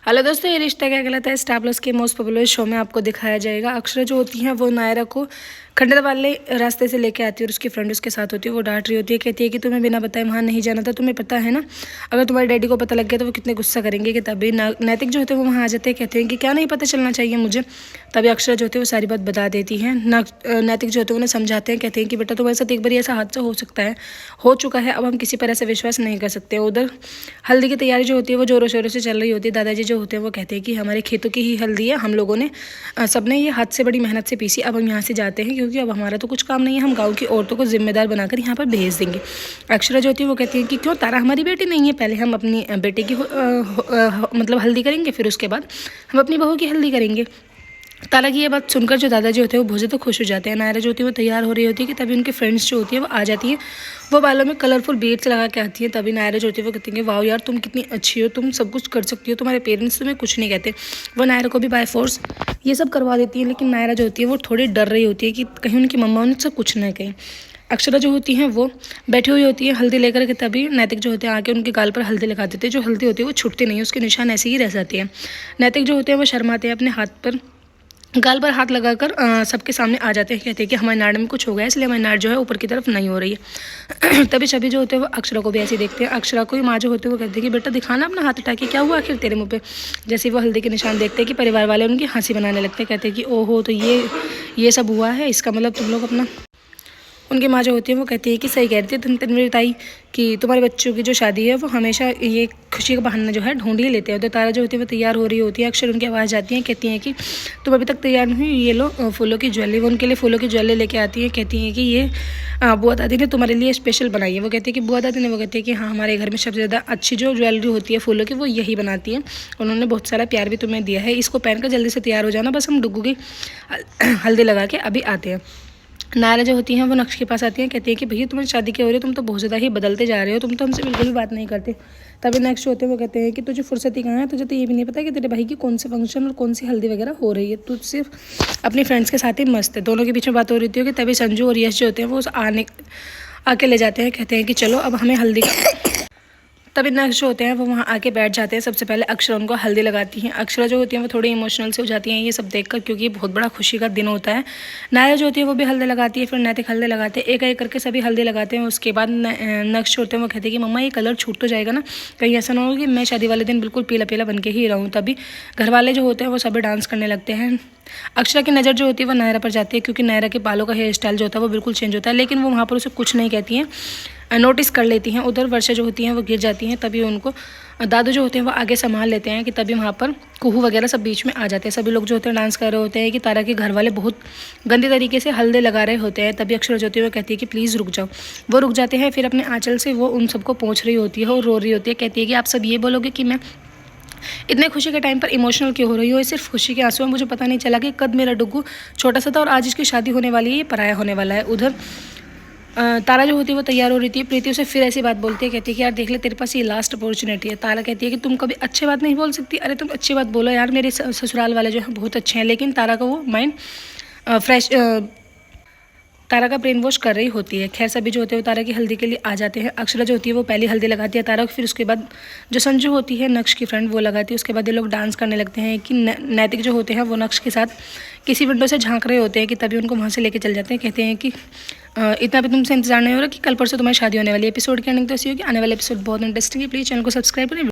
Hello दोस्तों, ये रिश्ता क्या कहलाता है स्टार प्लस के मोस्ट पॉपुलर शो में आपको दिखाया जाएगा। अक्षरा जो होती है वो नायरा को खंडर वाले रास्ते से लेके आती है और उसकी फ्रेंड उसके साथ होती है। वो डांट रही होती है, कहती है कि तुम्हें बिना बताए वहाँ नहीं जाना था, तुम्हें पता है ना अगर तुम्हारे डैडी को पता लग गया तो वो कितने गुस्सा करेंगे। कि तभी नैतिक जो होते हैं वो वहाँ आ जाते हैं, कहते हैं कि क्या नहीं पता चलना चाहिए मुझे। तभी अक्षरा जो होती है वो सारी बात बता देती है। नैतिक जो होते हैं उन्हें समझाते हैं, कहते हैं कि बेटा तुम्हारे साथ एक बार ऐसा हादसा हो सकता है, हो चुका है, अब हम किसी पर ऐसा विश्वास नहीं कर सकते। उधर हल्दी की तैयारी जो होती है वो जोरों शोरों से चल रही होती है। दादाजी जो होते हैं वो कहते हैं कि हमारे खेतों की ही हल्दी है, हम लोगों ने सबने ये हाथ से बड़ी मेहनत से पीसी, अब हम यहाँ से जाते हैं क्योंकि अब हमारा तो कुछ काम नहीं है, हम गांव की औरतों को जिम्मेदार बनाकर यहाँ पर भेज देंगे। अक्षरा जो होती है वो कहती है कि क्यों, तारा हमारी बेटी नहीं है, पहले हम अपनी बेटे की मतलब हल्दी करेंगे, फिर उसके बाद हम अपनी बहू की हल्दी करेंगे। तारा की ये बात सुनकर जो दादाजी होते हैं वो बहुत ज़्यादा खुश हो जाते हैं। नायरा जो होती है वो तैयार हो रही होती है कि तभी उनकी फ्रेंड्स जो होती है वो आ जाती है। वो बालों में कलरफुल बीड्स लगा के आती है। तभी नायरा जो होती है वो कहती है, वाह यार तुम कितनी अच्छी हो, तुम सब कुछ कर सकती हो, तुम्हारे पेरेंट्स तुम्हें कुछ नहीं कहते। वो नायरा को भी बाय फोर्स ये सब करवा देती है। लेकिन नायरा जो होती है वो थोड़ी डर रही होती है कि कहीं उनकी मम्मा उनसे कुछ ना कहें। अक्षरा जो होती हैं वो बैठी हुई होती है हल्दी लेकर के। तभी नैतिक जो होते हैं आके उनके गाल पर हल्दी लगा देते हैं। जो हल्दी होती है वो छुटती नहीं है, उसके निशान ऐसे ही रह जाते हैं। नैतिक जो होते हैं वो शर्माते हैं, अपने हाथ पर गाल पर हाथ लगाकर सबके सामने आ जाते हैं। कहते हैं कि हमारे नाड़ में कुछ हो गया, इसलिए हमारी नाड़ जो है ऊपर की तरफ नहीं हो रही है। तभी सभी जो होते हैं वो अक्षरा को भी ऐसे देखते हैं। अक्षरा को ही माँ जो होते हैं वो कहते हैं कि बेटा दिखाना अपना हाथ उठा के, क्या हुआ आखिर तेरे मुंह पे। जैसे वो हल्दी के निशान देखते हैं कि परिवार वाले उनकी हंसी बनाने लगते हैं। कहते हैं कि ओहो, तो ये सब हुआ है, इसका मतलब तुम लोग अपना। उनकी माँ जो होती है वो कहती है कि सही कह रही थी तन्वी ताई कि तुम्हारे बच्चों की जो शादी है वो हमेशा ये खुशी का बहाना जो है ढूंढ ही लेते हैं। तो तारा जो होती है वो तैयार हो रही होती है। अक्षर उनकी आवाज़ आती है, कहती हैं कि तुम अभी तक तैयार नहीं हुई, ये लो फूलों की ज्वेलरी। वो उनके लिए फूलों की ज्वेलरी लेके आती है। कहती हैं कि ये बुआ दादी ने तुम्हारे लिए स्पेशल बनाई है। वो कहती है कि बुआ दादी ने, वो कहती है कि हाँ, हमारे घर में सबसे ज़्यादा अच्छी जो ज्वेलरी होती है फूलों की वो यही बनाती है, उन्होंने बहुत सारा प्यार भी तुम्हें दिया है, इसको पहनकर जल्दी से तैयार हो जाना, बस हम डुग्गू की हल्दी लगा के अभी आते हैं। नायरा जो होती हैं वो नक्श के पास आती हैं, कहती है कि भैया तुम्हारी शादी क्या हो रही है, तुम तो बहुत ज़्यादा ही बदलते जा रहे हो, तुम तो हमसे बिल्कुल भी बात नहीं करते। तभी नक्श होते हैं वो कहते हैं कि तुझे फुर्सत ही कहाँ है, तुझे तो ये भी नहीं पता कि तेरे भाई की कौन से फंक्शन और कौन सी हल्दी वगैरह हो रही है, तू सिर्फ अपनी फ्रेंड्स के साथ ही मस्त है। दोनों के बीच में बात हो रही थी कि तभी संजू और यश जो होते हैं वो आके ले जाते हैं। कहते हैं कि चलो अब हमें हल्दी तभी नक्श जो होते हैं वो वहाँ आके बैठ जाते हैं। सबसे पहले अक्षरा उनको हल्दी लगाती हैं। अक्षरा जो होती हैं वो थोड़ी इमोशनल से हो जाती हैं ये सब देखकर, क्योंकि ये बहुत बड़ा खुशी का दिन होता है। नायरा जो होती है वो भी हल्दी लगाती है, फिर नैतिक हल्दी लगाते हैं, एक एक करके सभी हल्दी लगाते हैं। उसके बाद नक्श होते हैं वो कहते हैं कि मम्मा ये कलर छूट तो जाएगा ना, कहीं ऐसा ना हो कि मैं शादी वाले दिन बिल्कुल पीला पीला बन के ही रहूँ। तभी घर वाले जो होते हैं वो सभी डांस करने लगते हैं। अक्षरा की नज़र जो होती है वो नायरा पर जाती है, क्योंकि नायरा के बालों का हेयर स्टाइल जो होता है वो बिल्कुल चेंज होता है, लेकिन वो वहाँ पर उसे कुछ नहीं कहती हैं, नोटिस कर लेती हैं। उधर वर्षा जो होती हैं वो गिर जाती हैं। तभी उनको दादू जो होते हैं वो आगे संभाल लेते हैं। कि तभी वहाँ पर कुहू वगैरह सब बीच में आ जाते हैं। सभी लोग जो होते हैं डांस कर रहे होते हैं कि तारा के घर वाले बहुत गंदे तरीके से हल्दी लगा रहे होते हैं। तभी अक्षरा जो होती है वो कहती है कि प्लीज़ रुक जाओ। वो रुक जाते हैं, फिर अपने आंचल से वो उन सबको पोंछ रही होती है और रो रही होती है। कहती है कि आप सब ये बोलोगे कि मैं इतने खुशी के टाइम पर इमोशनल क्यों हो रही हो, ये सिर्फ खुशी के आंसू हैं, मुझे पता नहीं चला कि कद मेरा डुग्गू छोटा सा था और आज इसकी शादी होने वाली है, ये पराया होने वाला है। उधर तारा जो होती है वो तैयार हो रही थी। प्रीति उसे फिर ऐसी बात बोलती है, कहती है कि यार देख ले तेरे पास ये लास्ट अपॉर्चुनिटी है। तारा कहती है कि तुम कभी अच्छी बात नहीं बोल सकती, अरे तुम अच्छी बात बोलो यार, मेरे ससुराल वाले जो हैं बहुत अच्छे हैं। लेकिन तारा का वो माइंड फ्रेश तारा का ब्रेन वॉश कर रही होती है। खैर सभी जो होते हैं वो तारा की हल्दी के लिए आ जाते हैं। अक्षरा जो होती है वो पहली हल्दी लगाती है तारा को, फिर उसके बाद जो संजू होती है नक्श की फ्रेंड वो लगाती है। उसके बाद ये लोग डांस करने लगते हैं कि नैतिक जो होते हैं वो नक्श के साथ किसी विंडो से झांक रहे होते हैं। कि तभी उनको वहाँ से लेके चल जाते हैं। कहते हैं कि इतना भी तुमसे इंतजार नहीं हो रहा कि कल परसों तुम्हारी शादी होने वाली है। एपिसोड की एंडिंग तो ऐसी होगी, आने वाले एपिसोड बहुत इंटरेस्टिंग है, प्लीज़ चैनल को सब्सक्राइब करें।